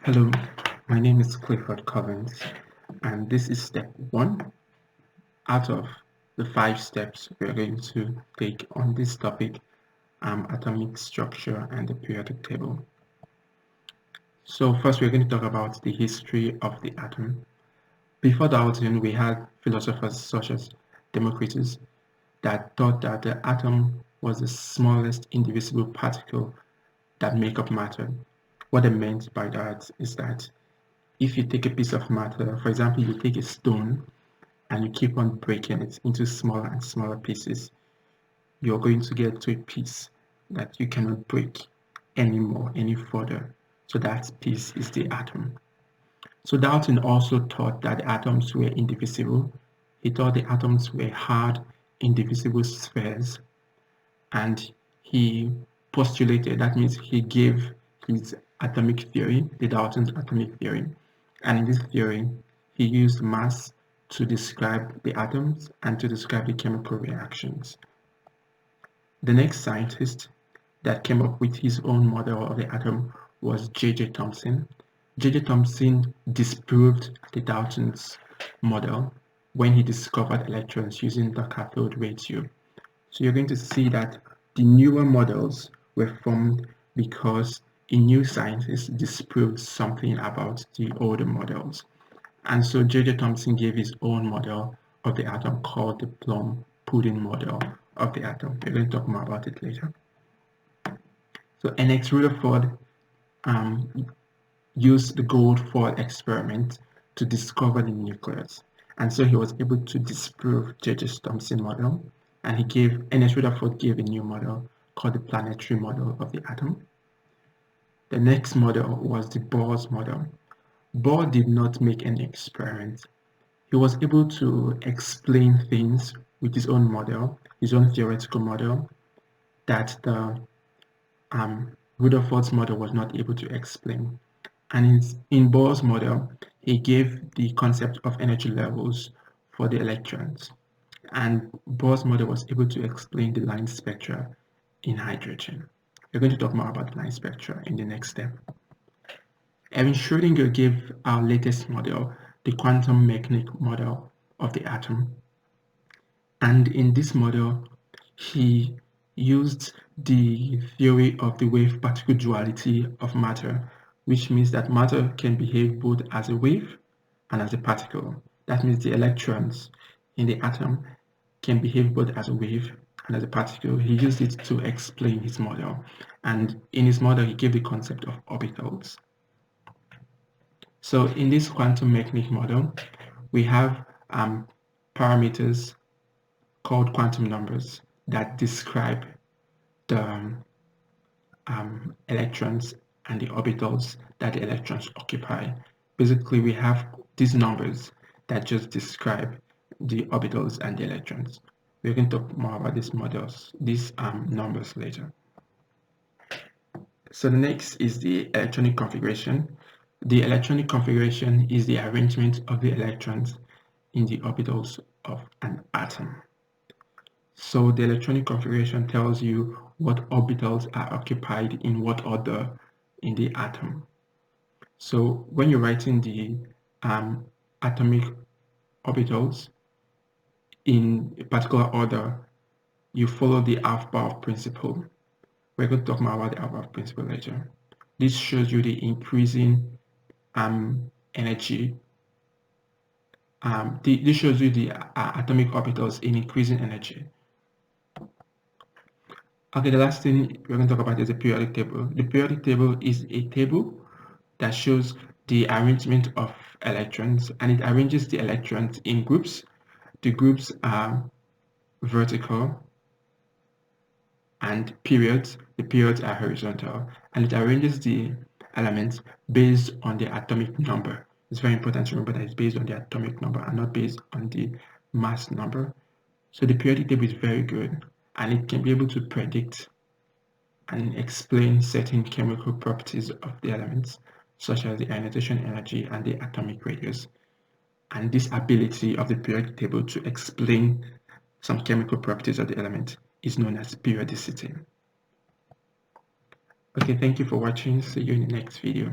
Hello, my name is Clifford Collins, and this is step 1 out of the 5 steps we are going to take on this topic, atomic structure and the periodic table. So first we're going to talk about the history of the atom. Before Dalton, we had philosophers such as Democritus that thought that the atom was the smallest indivisible particle that make up matter. What they meant by that is that if you take a piece of matter, for example, you take a stone and you keep on breaking it into smaller and smaller pieces, you're going to get to a piece that you cannot break anymore, any further. So that piece is the atom. So Dalton also thought that the atoms were indivisible. He thought the atoms were hard, indivisible spheres, and he postulated, that means he gave his atomic theory, the Dalton's atomic theory. And in this theory, he used mass to describe the atoms and to describe the chemical reactions. The next scientist that came up with his own model of the atom was J.J. Thomson. J.J. Thomson disproved the Dalton's model when he discovered electrons using the cathode ray tube. So you're going to see that the newer models were formed because a new scientist disproved something about the older models. And so J.J. Thomson gave his own model of the atom called the plum pudding model of the atom. We're going to talk more about it later. So N.X. Rutherford used the gold foil experiment to discover the nucleus. And so he was able to disprove J.J. Thomson's model, and N.S. Rutherford gave a new model called the planetary model of the atom. The next model was the Bohr's model. Bohr did not make any experiment. He was able to explain things with his own model, his own theoretical model, that the Rutherford's model was not able to explain. And in Bohr's model, he gave the concept of energy levels for the electrons. And Bohr's model was able to explain the line spectra in hydrogen. We're going to talk more about line spectra in the next step. Erwin Schrödinger gave our latest model, the quantum mechanical model of the atom. And in this model, he used the theory of the wave-particle duality of matter, which means that matter can behave both as a wave and as a particle. That means the electrons in the atom can behave both as a wave and as a particle. He used it to explain his model. And in his model, he gave the concept of orbitals. So in this quantum mechanics model, we have parameters called quantum numbers that describe the electrons and the orbitals that the electrons occupy. Basically, we have these numbers that just describe the orbitals and the electrons. We're going to talk more about these numbers later. So the next is the electronic configuration. The electronic configuration is the arrangement of the electrons in the orbitals of an atom. So the electronic configuration tells you what orbitals are occupied in what order in the atom. So when you're writing the atomic orbitals in a particular order, you follow the Aufbau principle. We're going to talk more about the Aufbau principle later. This shows you the increasing energy. This shows you the atomic orbitals in increasing energy. Okay, the last thing we're going to talk about is the periodic table. The periodic table is a table that shows the arrangement of electrons, and it arranges the electrons in groups. The groups are vertical and periods. The periods are horizontal, and it arranges the elements based on the atomic number. It's very important to remember that it's based on the atomic number and not based on the mass number. So the periodic table is very good, and it can be able to predict and explain certain chemical properties of the elements, such as the ionization energy and the atomic radius. And this ability of the periodic table to explain some chemical properties of the element is known as periodicity. Okay, thank you for watching. See you in the next video.